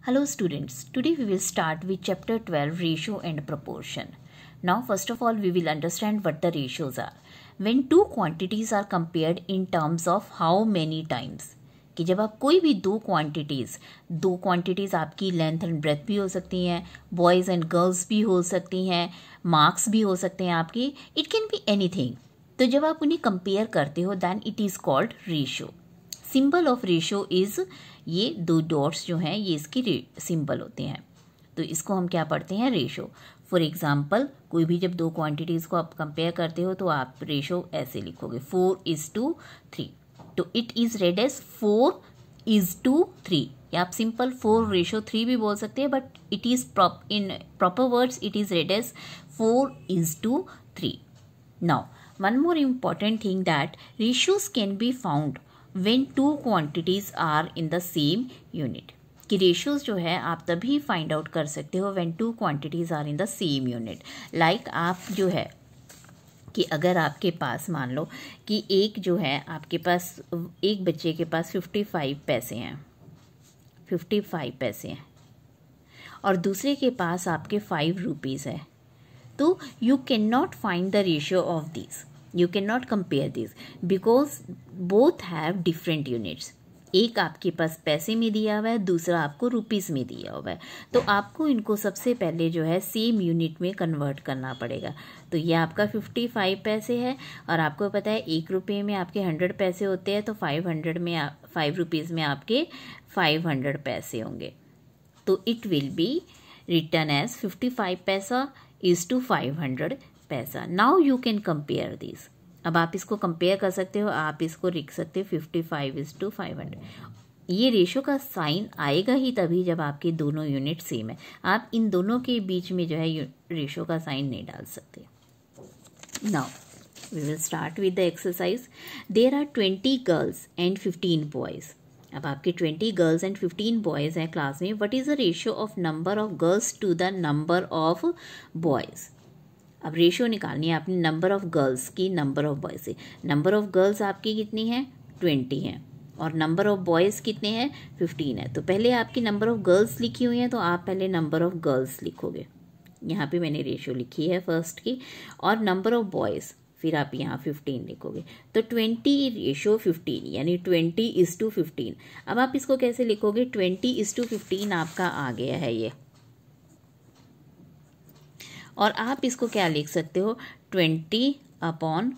Hello students, today we will start with chapter 12 ratio and proportion. Now first of all we will understand what the ratios are. When two quantities are compared in terms of how many times, कि जब आप कोई भी दो quantities आपकी length and breadth भी हो सकती हैं, बॉयज़ एंड गर्ल्स भी हो सकती हैं, मार्क्स भी हो सकते हैं आपके, इट कैन बी एनीथिंग. तो जब आप उन्हें कंपेयर करते हो then it is called ratio. Symbol of ratio is, ये दो डॉट्स जो हैं ये इसकी सिंबल होते हैं, तो इसको हम क्या पढ़ते हैं, रेशो. फॉर एग्जाम्पल कोई भी जब दो क्वांटिटीज़ को आप कंपेयर करते हो तो आप रेशो ऐसे लिखोगे 4:3, तो इट इज़ रेड एज 4:3, या आप सिंपल 4:3 भी बोल सकते हैं, but it is in proper words it is read as 4:3. Now one more important thing that ratios can be found when two quantities are in the same unit. कि ratios जो है आप तभी फाइंड आउट कर सकते हो when two quantities are in the same unit. Like आप जो है कि अगर आपके पास मान लो कि एक जो है आपके पास, एक बच्चे के पास 55 पैसे हैं, 55 पैसे हैं, और दूसरे के पास आपके 5 रुपीज़ है, तो you cannot find the ratio of these. You cannot compare these because both have different units. एक आपके पास पैसे में दिया हुआ है, दूसरा आपको रुपीस में दिया हुआ है, तो आपको इनको सबसे पहले जो है सेम यूनिट में कन्वर्ट करना पड़ेगा. तो ये आपका 55 पैसे है और आपको पता है 1 रुपये में आपके 100 पैसे होते हैं, तो 5 रुपीज़ में आपके 500 पैसे होंगे. तो it will be return as 55 पैसा इज टू 500 पैसा. Now you can compare this. अब आप इसको कंपेयर कर सकते हो, आप इसको लिख सकते हो 55:500. ये रेशो का साइन आएगा ही तभी जब आपके दोनों यूनिट सेम है. आप इन दोनों के बीच में जो है रेशो का साइन नहीं डाल सकते. Now we will start with the exercise. There are 20 girls and 15 boys. अब आपके 20 गर्ल्स एंड 15 बॉयज़ हैं क्लास में. What is the ratio of number of girls to the number of boys. अब ratio निकालनी है आपने नंबर ऑफ गर्ल्स की number of boys से. नंबर ऑफ गर्ल्स आपकी कितनी है, 20 हैं, और नंबर ऑफ बॉयज़ कितने हैं, 15 है. तो पहले आपकी नंबर ऑफ गर्ल्स लिखी हुई है, तो आप पहले नंबर ऑफ गर्ल्स लिखोगे. यहाँ पे मैंने रेशियो लिखी है फर्स्ट की, और नंबर ऑफ बॉयज़ फिर आप यहाँ 15 लिखोगे. तो 20:15 यानी 20:15. अब आप इसको कैसे लिखोगे, 20:15 आपका आ गया है ये, और आप इसको क्या लिख सकते हो, 20/15,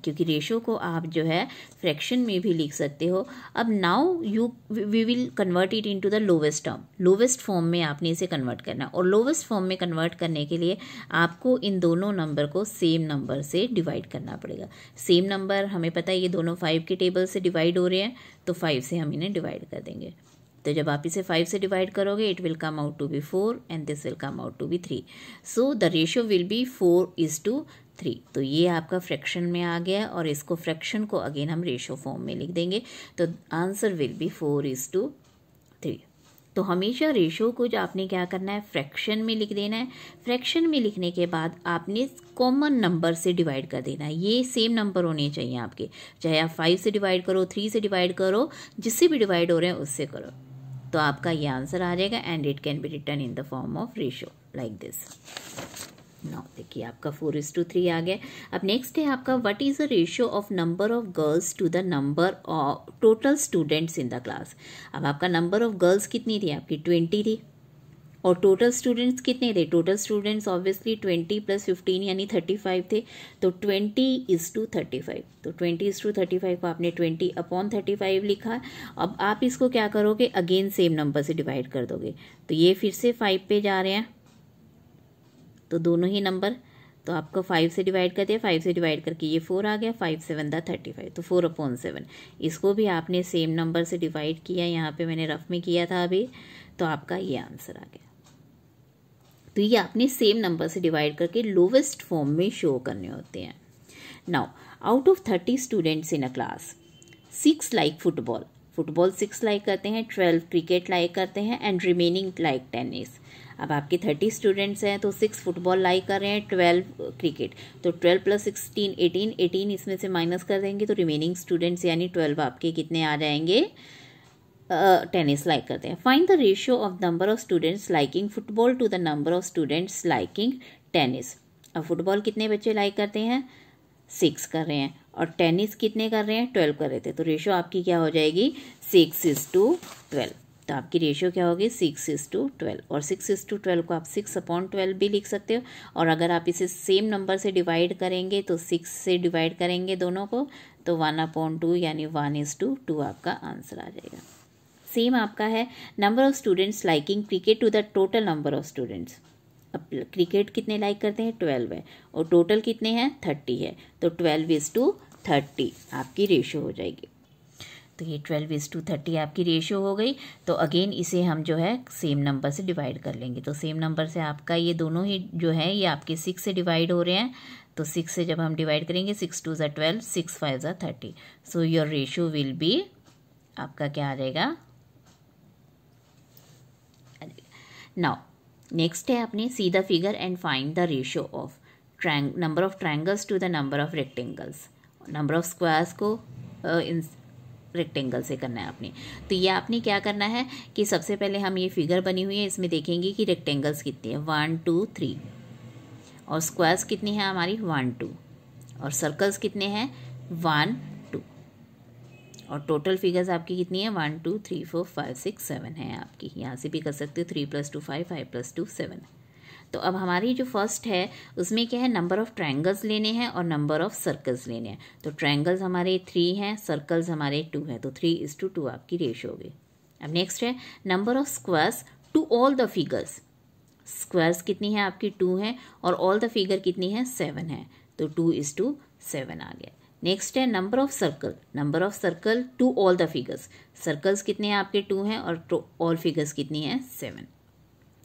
क्योंकि रेशो को आप जो है फ्रैक्शन में भी लिख सकते हो. अब now we will convert it into the lowest term. Lowest form में आपने इसे कन्वर्ट करना है, और लोवेस्ट फॉर्म में कन्वर्ट करने के लिए आपको इन दोनों नंबर को सेम नंबर से डिवाइड करना पड़ेगा. सेम नंबर हमें पता है ये दोनों 5 के टेबल से डिवाइड हो रहे हैं, तो 5 से हम इन्हें डिवाइड कर देंगे. तो जब आप इसे 5 से डिवाइड करोगे it will come out to be 4 and this will come out to be 3. So the ratio will be 4:3. तो ये आपका फ्रैक्शन में आ गया, और इसको फ्रैक्शन को अगेन हम रेशियो फॉर्म में लिख देंगे, तो आंसर विल बी 4:3. तो हमेशा रेशियो को जो आपने क्या करना है, फ्रैक्शन में लिख देना है. फ्रैक्शन में लिखने के बाद आपने कॉमन नंबर से डिवाइड कर देना है. ये सेम नंबर होने चाहिए आपके, चाहे आप 5 से डिवाइड करो, 3 से डिवाइड करो, जिससे भी डिवाइड हो रहे हैं उससे करो, तो आपका ये आंसर आ जाएगा. And it can be return in the form of ratio like this. Now देखिए आपका 4:3 आ गया. अब नेक्स्ट है आपका what is the ratio of number of girls to the number of total students in the class. अब आपका number of girls कितनी थी, आपकी 20 थी, और टोटल स्टूडेंट्स कितने थे, टोटल स्टूडेंट्स ऑब्वियसली 20 + 15 यानी 35 थे, तो 20:35. तो 20:35 को आपने 20/35 लिखा. अब आप इसको क्या करोगे, अगेन सेम नंबर से डिवाइड कर दोगे, तो ये फिर से 5 पे जा रहे हैं, तो दोनों ही नंबर, तो आपको 5 से डिवाइड कर दिया, 5 से डिवाइड करके ये 4 आ गया, 5×7 = 35, तो 4/7. इसको भी आपने सेम नंबर से डिवाइड किया, यहाँ पे मैंने रफ में किया था अभी, तो आपका ये आंसर आ गया. तो ये आपने सेम नंबर से डिवाइड करके लोवेस्ट फॉर्म में शो करने होते हैं. Now out of 30 students in a class, 6 like football. Football 6 like करते हैं, 12 क्रिकेट लाइक करते हैं, एंड रिमेनिंग लाइक टेनिस. अब आपके 30 स्टूडेंट्स हैं, तो 6 फुटबॉल लाइक कर रहे हैं, 12 क्रिकेट, तो 12 + 16 18 इसमें से माइनस कर देंगे, तो रिमेनिंग स्टूडेंट्स यानी 12 आपके कितने आ जाएंगे, टेनिस लाइक करते हैं। Find the ratio of number of students liking football to the number of students liking tennis. अब फुटबॉल कितने बच्चे लाइक करते हैं, 6 कर रहे हैं, और टेनिस कितने कर रहे हैं, 12 कर रहे थे। तो रेशियो आपकी क्या हो जाएगी, 6:12। तो आपकी रेशियो क्या होगी, 6:12। और 6:12 को आप 6/12 भी लिख सकते हो, और अगर आप इसे सेम नंबर से डिवाइड करेंगे तो 6 से डिवाइड करेंगे दोनों को, तो 1/2 यानी 1:2 आपका आंसर आ जाएगा। सेम आपका है number of students liking cricket to the total number of students. अब क्रिकेट कितने लाइक करते हैं, 12 है, और टोटल कितने हैं, 30 है, तो 12:30 आपकी रेशियो हो जाएगी। तो ये 12:30 आपकी रेशियो हो गई। तो अगेन इसे हम जो है सेम नंबर से डिवाइड कर लेंगे। तो सेम नंबर से आपका ये दोनों ही जो है ये आपके 6 से डिवाइड हो रहे हैं। तो 6 से जब हम डिवाइड करेंगे, 6 2 ज़ा 12, 6 5 ज़ा 30। So your ratio will be, आपका क्या आ जाएगा। नाउ नेक्स्ट है अपने see the figure and find the ratio of number of triangles to the number of rectangles. Number of squares को रेक्टेंगल से करना है आपने। तो ये आपने क्या करना है कि सबसे पहले हम ये फिगर बनी हुई है, इसमें देखेंगे कि रेक्टेंगल्स कितनी है, 1 2 3, और स्क्वायर्स कितनी है हमारी, 1 2, और सर्कल्स कितने हैं, 1 2, और टोटल फिगर्स आपकी कितनी है, 1 2 3 4 5 6 7 है आपकी। यहाँ से भी कर सकते हो, 3 + 2 5, 5 + 2 7। तो अब हमारी जो फर्स्ट है उसमें क्या है, नंबर ऑफ ट्रायंगल्स लेने हैं और नंबर ऑफ सर्कल्स लेने हैं। तो ट्रायंगल्स हमारे 3 हैं, सर्कल्स हमारे 2 हैं, तो 3:2 आपकी रेशियो होगी। अब नेक्स्ट है number of squares to all the figures. Squares कितनी है आपकी, 2 हैं, और ऑल द फिगर कितनी है, 7 है, तो 2:7 आ गया। नेक्स्ट है number of circle, number of circle to all the figures. Circles कितने हैं आपके, 2 हैं, और ऑल फिगर्स कितनी है, 7,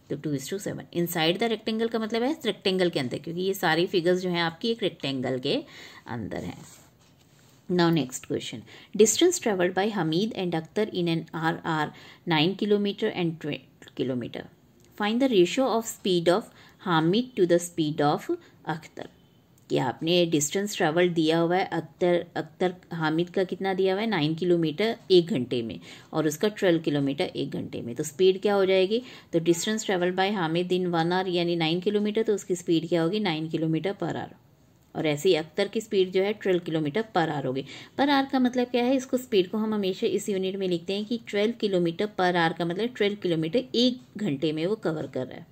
तो 2:7। इनसाइड द रेक्टेंगल का मतलब है रेक्टेंगल के अंदर, क्योंकि ये सारी फिगर्स जो हैं आपकी एक रेक्टेंगल के अंदर हैं। Now next question, distance travelled by Hamid and Akhtar in an hour 9 kilometre and 12 kilometre. Find the ratio of speed of Hamid to the speed of Akhtar. कि आपने डिस्टेंस ट्रैवल दिया हुआ है, अख्तर हामिद का कितना दिया हुआ है, 9 किलोमीटर 1 घंटे में, और उसका 12 किलोमीटर 1 घंटे में। तो स्पीड क्या हो जाएगी, तो distance travel by Hamid in 1 hour यानी 9 किलोमीटर, तो उसकी स्पीड क्या होगी, 9 किलोमीटर पर आवर। और ऐसे ही अख्तर की स्पीड जो है 12 किलोमीटर पर आवर होगी। पर आवर का मतलब क्या है, इसको स्पीड को हम हमेशा इस यूनिट में लिखते हैं कि 12 किलोमीटर पर आवर का मतलब 12 किलोमीटर 1 घंटे में वो कवर कर रहा है।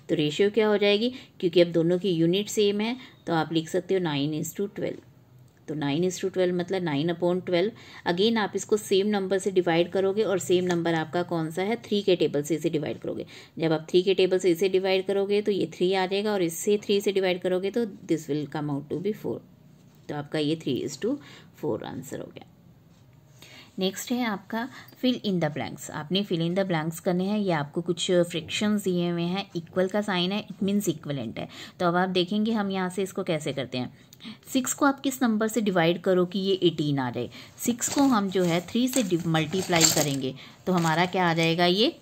तो रेशियो क्या हो जाएगी, क्योंकि अब दोनों की यूनिट सेम है, तो आप लिख सकते हो 9:12। तो 9:12 मतलब 9/12। अगेन आप इसको सेम नंबर से डिवाइड करोगे, और सेम नंबर आपका कौन सा है, 3 के टेबल से इसे डिवाइड करोगे। जब आप 3 के टेबल से इसे डिवाइड करोगे तो ये 3 आ जाएगा, और इससे 3 से डिवाइड करोगे तो this will come out to be 4। तो आपका ये 3:4 आंसर हो गया। नेक्स्ट है आपका फिल इन द ब्लैंक्स। आपने फिल इन द ब्लैंक्स करने हैं। ये आपको कुछ फ्रिक्शंस दिए हुए हैं, इक्वल का साइन है, इट मीन्स इक्वलेंट है। तो अब आप देखेंगे हम यहाँ से इसको कैसे करते हैं। 6 को आप किस नंबर से डिवाइड करो कि ये 18 आ जाए। 6 को हम जो है 3 से मल्टीप्लाई करेंगे तो हमारा क्या आ जाएगा, ये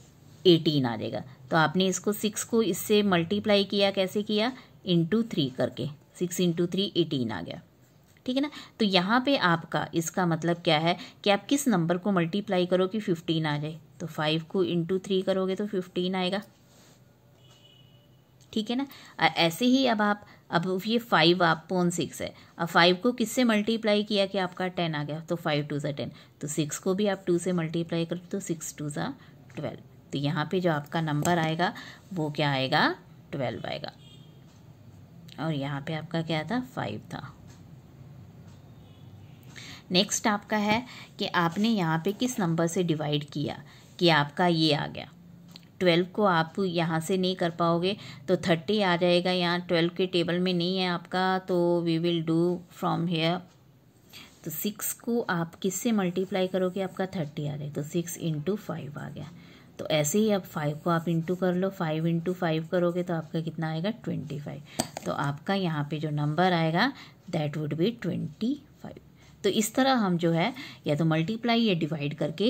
18 आ जाएगा। तो आपने इसको 6 को इससे मल्टीप्लाई किया, कैसे किया, इंटू 3 करके, 6 × 3 18 आ गया, ठीक है ना। तो यहाँ पे आपका इसका मतलब क्या है कि आप किस नंबर को मल्टीप्लाई करो कि 15 आ जाए। तो 5 को इंटू 3 करोगे तो 15 आएगा, ठीक है ना। ऐसे ही अब ये 5/6 है। अब 5 को किससे मल्टीप्लाई किया कि आपका 10 आ गया, तो 5 2 ज़ा 10। तो 6 को भी आप 2 से मल्टीप्लाई करो तो 6 2 ज़ा 12। तो यहाँ पे जो आपका नंबर आएगा वो क्या आएगा, 12 आएगा। और यहाँ पे आपका क्या था, 5 था। नेक्स्ट आपका है कि आपने यहाँ पे किस नंबर से डिवाइड किया कि आपका ये आ गया। 12 को आप यहाँ से नहीं कर पाओगे तो 30 आ जाएगा। यहाँ 12 के टेबल में नहीं है आपका, तो we will do from here. तो 6 को आप किससे मल्टीप्लाई करोगे, आपका 30 आ जाए, तो 6 × 5 आ गया। तो ऐसे ही अब 5 को आप इंटू कर लो, 5 × 5 करोगे तो आपका कितना आएगा, 25। तो आपका यहाँ पे जो नंबर आएगा दैट वुड बी 25। तो इस तरह हम जो है या तो मल्टीप्लाई या डिवाइड करके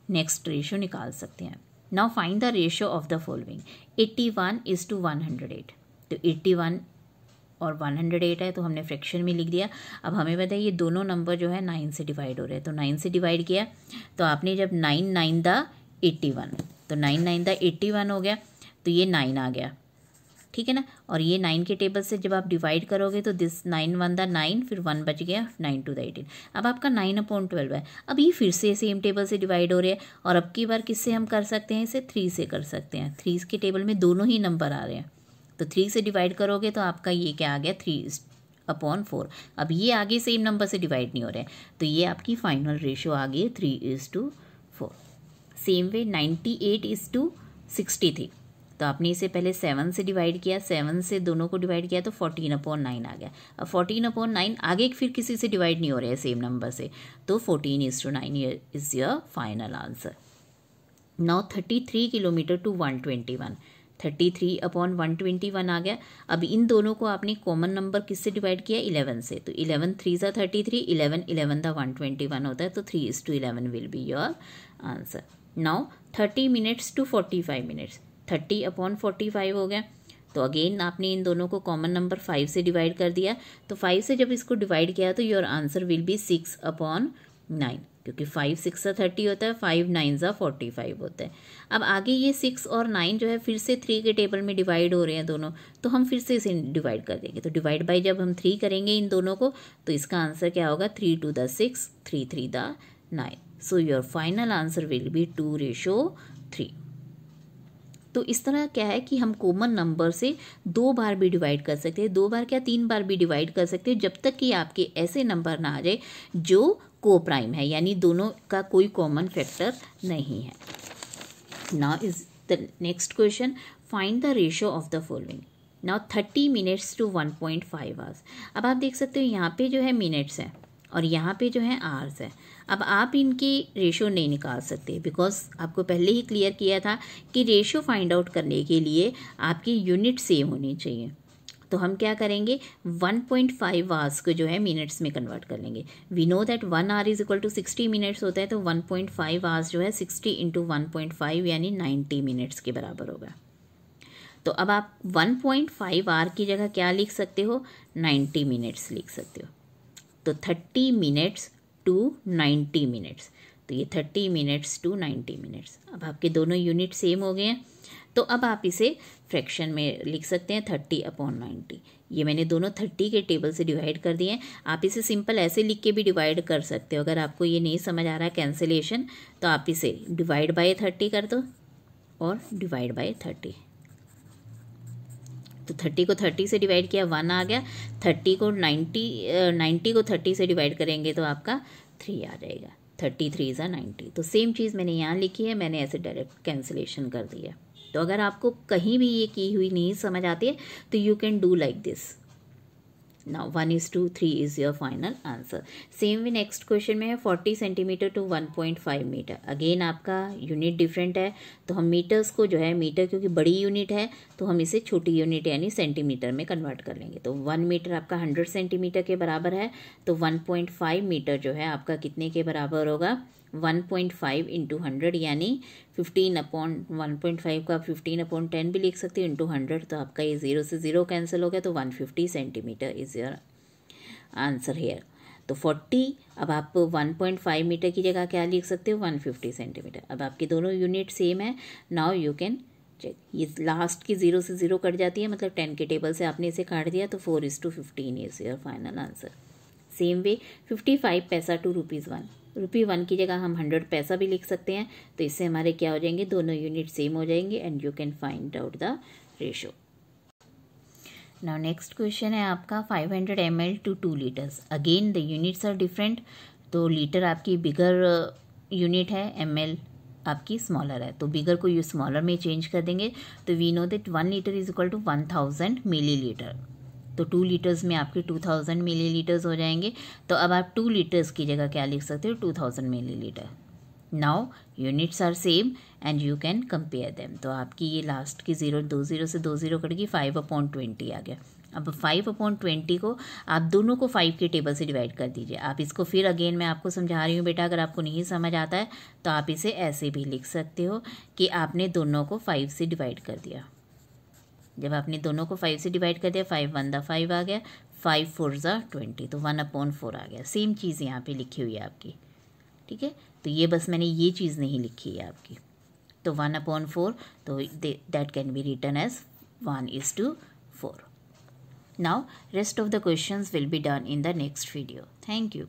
नेक्स्ट रेशियो निकाल सकते हैं। Now find the ratio of the following. 81:108। तो 81 और 108 है तो हमने फ्रैक्शन में लिख दिया। अब हमें पता है ये दोनों नंबर जो है 9 से डिवाइड हो रहे हैं, तो 9 से डिवाइड किया तो आपने जब 9 9 दा 81, तो 9 9 दा 81 हो गया, तो ये 9 आ गया, ठीक है ना। और ये 9 के टेबल से जब आप डिवाइड करोगे तो दिस 9 1 दा 9, फिर 1 बच गया, 9 2 दा 18। अब आपका 9/12 है। अब ये फिर से सेम टेबल से डिवाइड हो रहे हैं, और अब की बार किससे हम कर सकते हैं, इसे 3 से कर सकते हैं। 3 के टेबल में दोनों ही नंबर आ रहे हैं, तो 3 से डिवाइड करोगे तो आपका ये क्या आ गया, 3/4। अब ये आगे सेम नंबर से डिवाइड नहीं हो रहे हैं, तो ये आपकी फाइनल रेशो आ गई 3:4। सेम वे 98:63, तो आपने इसे पहले 7 से डिवाइड किया, 7 से दोनों को डिवाइड किया तो 14/9 आ गया। अब 14/9 आगे फिर किसी से डिवाइड नहीं हो रहे हैं सेम नंबर से, तो 14:9 is your final answer. Now 33 kilometre to 121, 33/121 आ गया। अब इन दोनों को आपने कॉमन नंबर किससे डिवाइड किया, 11 से, तो 11 3 ज़ा 33, 11 11 दा 121 होता है, तो 3:11 will be your answer. Now 30 minutes to 45 minutes, 30/45 हो गया। तो अगेन आपने इन दोनों को कॉमन नंबर 5 से डिवाइड कर दिया, तो 5 से जब इसको डिवाइड किया तो योर आंसर विल बी 6/9, क्योंकि 5 6 सा 30 होता है, 5 9 ज़ा 45 होता है। अब आगे ये 6 और 9 जो है फिर से 3 के टेबल में डिवाइड हो रहे हैं दोनों, तो हम फिर से इसे डिवाइड कर देंगे। तो डिवाइड बाई जब हम 3 करेंगे इन दोनों को, तो इसका आंसर क्या होगा, 3 2 दा 6, 3 3 दा 9। So your final answer will be 2:3। तो इस तरह क्या है कि हम कॉमन नंबर से 2 बार भी डिवाइड कर सकते हैं, 2 बार क्या 3 बार भी डिवाइड कर सकते हैं, जब तक कि आपके ऐसे नंबर ना आ जाए जो को प्राइम है, यानी दोनों का कोई कॉमन फैक्टर नहीं है। Now is the next question, find the ratio of the following. Now 30 minutes to 1.5 hours. अब आप देख सकते हो यहाँ पे जो है मिनट्स है और यहाँ पे जो है आवर्स है। अब आप इनकी रेशो नहीं निकाल सकते, बिकॉज आपको पहले ही क्लियर किया था कि रेशो फाइंड आउट करने के लिए आपकी यूनिट सेम होनी चाहिए। तो हम क्या करेंगे, 1.5 आवर्स को जो है मिनट्स में कन्वर्ट कर लेंगे। We know that 1 hour is equal to 60 minutes होता है, तो 1.5 आवर्स जो है 60 इंटू 1.5 यानी 90 मिनट्स के बराबर होगा। तो अब आप 1.5 आवर की जगह क्या लिख सकते हो, 90 मिनट्स लिख सकते हो। तो 30 मिनट्स टू 90 मिनट्स, तो ये 30 मिनट्स टू 90 मिनट्स। अब आपके दोनों यूनिट सेम हो गए हैं, तो अब आप इसे फ्रैक्शन में लिख सकते हैं 30/90। ये मैंने दोनों 30 के टेबल से डिवाइड कर दिए हैं। आप इसे सिंपल ऐसे लिख के भी डिवाइड कर सकते हो। अगर आपको ये नहीं समझ आ रहा है कैंसिलेशन, तो आप इसे डिवाइड बाय 30 कर दो और डिवाइड बाय 30। तो 30 को 30 से डिवाइड किया 1 आ गया, 30 को 90 को 30 से डिवाइड करेंगे तो आपका 3 आ जाएगा, 33 ज़ा 90। तो सेम चीज़ मैंने यहाँ लिखी है, मैंने ऐसे डायरेक्ट कैंसिलेशन कर दिया। तो अगर आपको कहीं भी ये की हुई नहीं समझ आती है तो you can do like this. Now 1:3 is your final answer. Same way next question में है 40 सेंटीमीटर टू 1.5 मीटर। अगेन आपका यूनिट डिफरेंट है, तो हम मीटर्स को जो है, मीटर क्योंकि बड़ी यूनिट है तो हम इसे छोटी यूनिट यानी सेंटीमीटर में कन्वर्ट कर लेंगे। तो 1 मीटर आपका 100 सेंटीमीटर के बराबर है, तो 1.5 मीटर जो है आपका कितने के बराबर होगा, 1.5 इंटू 100 यानी 15/1.5 का 15/10 भी लिख सकते हो इंटू 100। तो आपका ये 0 से 0 कैंसिल हो गया, तो 150 centimetre is your answer here. तो 40, अब आप 1.5 मीटर की जगह क्या लिख सकते हो, 150 सेंटीमीटर। अब आपके दोनों यूनिट सेम है। नाउ यू कैन चेक, ये लास्ट की 0 से 0 कट जाती है, मतलब 10 के टेबल से आपने इसे काट दिया, तो 4:15 is your final answer. Same way 55 पैसा टू ₹1, ₹1 की जगह हम 100 पैसा भी लिख सकते हैं। तो इससे हमारे क्या हो जाएंगे, दोनों यूनिट सेम हो जाएंगे and you can find out the ratio. Now next question है आपका 500 ml to 2 litres. Again the units are different, तो लीटर आपकी बिगर यूनिट है, ml आपकी स्मॉलर है, तो बिगर को यू स्मॉलर में चेंज कर देंगे। तो we know that 1 litre is equal to 1000 millilitre, तो 2 लीटर्स में आपके 2000 मिलीलीटर्स हो जाएंगे। तो अब आप 2 लीटर्स की जगह क्या लिख सकते हो, 2000 millilitre. Now units are same and you can compare them. तो आपकी ये लास्ट की 2 0 से 2 0 कट गई, 5/20 आ गया। अब 5/20 को आप दोनों को 5 के टेबल से डिवाइड कर दीजिए। आप इसको फिर अगेन मैं आपको समझा रही हूँ बेटा, अगर आपको नहीं समझ आता है तो आप इसे ऐसे भी लिख सकते हो कि आपने दोनों को 5 से डिवाइड कर दिया। जब आपने दोनों को 5 से डिवाइड कर दिया, 5 1 दा 5 आ गया, 5 4 ज़ा 20, तो 1/4 आ गया। सेम चीज़ यहाँ पे लिखी हुई है आपकी, ठीक है। तो ये बस मैंने ये चीज़ नहीं लिखी है आपकी, तो 1/4, तो that can be written as 1:4. Now rest of the questions will be done in the next video. Thank you.